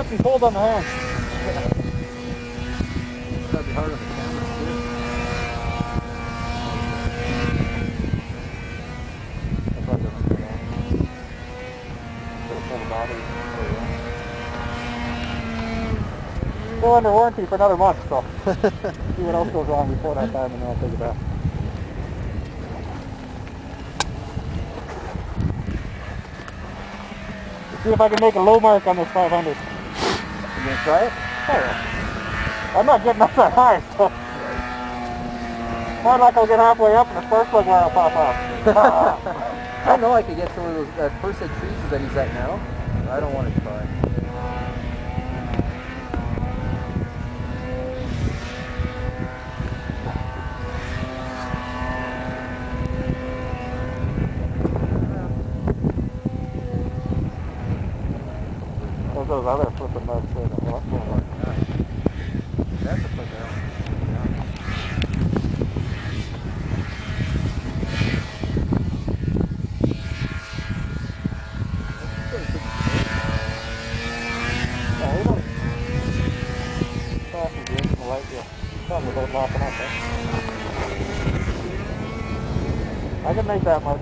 must be cold on the hand. It's gotta be hard on the camera too. That's why it doesn't come on. Gotta pull the battery. Still under warranty for another month, so see what else goes wrong before that time and then I'll take it back. See if I can make a low mark on this 500. You gonna try it? Oh, I'm not getting up that high, so not like I'll get halfway up and the spark plug wire will pop off. I know I could get to one of those first head trees that he's at now. I don't want to try. There's those other flipping mugs too. Well, that's going on. That's a put down. Yeah, you don't fasten the engine light yet. Something without locking up, eh? I can make that much.